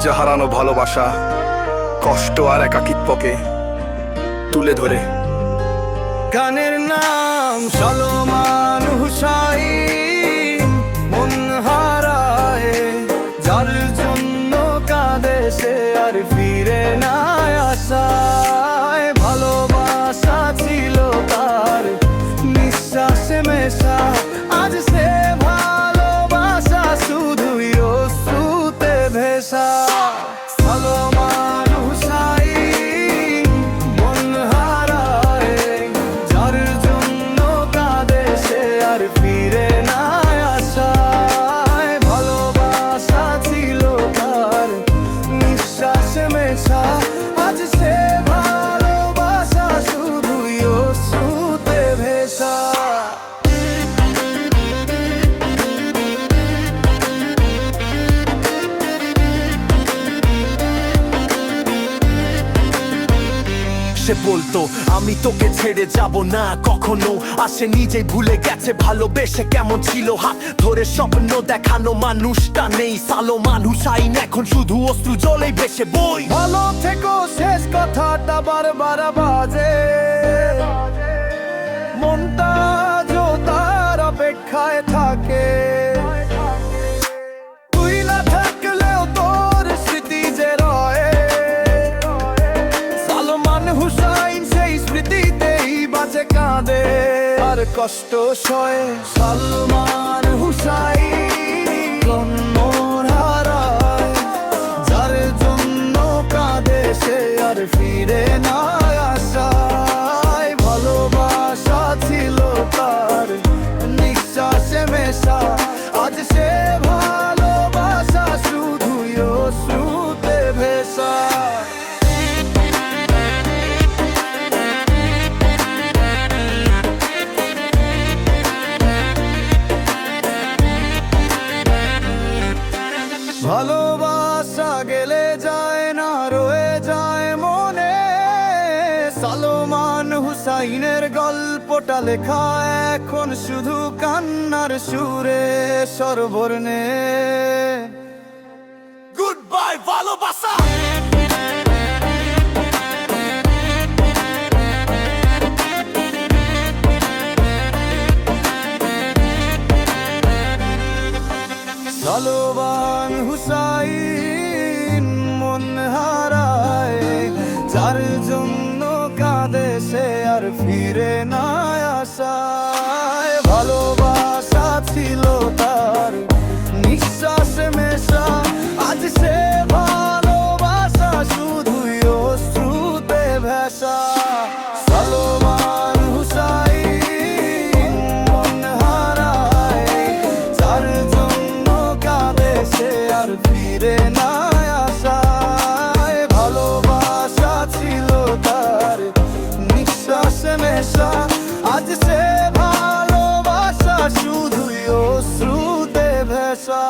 যে হারানো ভালোবাসা, কষ্ট আর একাকিত্বকে তুলে ধরে। গানের নাম সালমান হুসাইন, মন হারায় যার জন্য কাঁদে সে আর ফিরে না আসায়। ভালোবাসা ছিল তার নিঃশ্বাসে মেশা, আজ সে ভালোবাসা শুধুই অশ্রুতে ভেসা। সালমান হুসাইন, মন হারায় যার জন্য কাঁদে সে আর ফিরে না আসায়। ভালোবাসা ছিল তার নিঃশ্বাসে মেশা, আজ সে ভালোবাসা শুধুই অশ্রুতে ভেসা। সে বলতো আমি তোকে ছেড়ে যাব না কখনো, আসে নিজেই ভুলে গেছে ভালোবেসে কেমন ছিল। হাত ধরে স্বপ্ন দেখানো মানুষটা নেই। সালমান হুসাইন এখন শুধু অশ্রু জলেই বেসে বই। ভালো থেকো শেষ কথাটা বারবার বাজে, মনটা যো তার অপেক্ষায় থাকে। তুই না থাকলেও তোর স্মৃতি যে রয়ে, সালমান হুসাইন সেই স্মৃতিতেই বাঁচে কাঁদে আর কষ্ট সয়ে। সালমান হুসাইন, মন হারায় যার জন্য কাঁদে সে আর ফিরে না আসায়। ভালোবাসা ছিল তার নিঃশ্বাসে মেশা, আজ সে ভালোবাসা শুধুই অশ্রুতে ভেসা। ভালোবাসা গেলে যায় না, রয়ে যায় মনে। সালমান হুসাইনের গল্পটা লেখা এখন শুধু কান্নার সুরে স্বরবর্ণে। গুড বাই ভালোবাসা। সালমান হুসাইন, মন হারায় যার জন্য কাঁদে সে আর ফিরে না আসায়। ভালোবাসা ছিল তার নিঃশ্বাসে মেশা, আজ সে ভালোবাসা শুধুই অশ্রুতে ভেসা। সালমান হুসাইন, মন হারায় যার জন্য কাঁদে সে আর ফিরে না আসায়। ভালোবাসা ছিল তার নিঃশ্বাসে মেশা, আজ সে ভালোবাসা শুধুই অশ্রুতে ভেসা।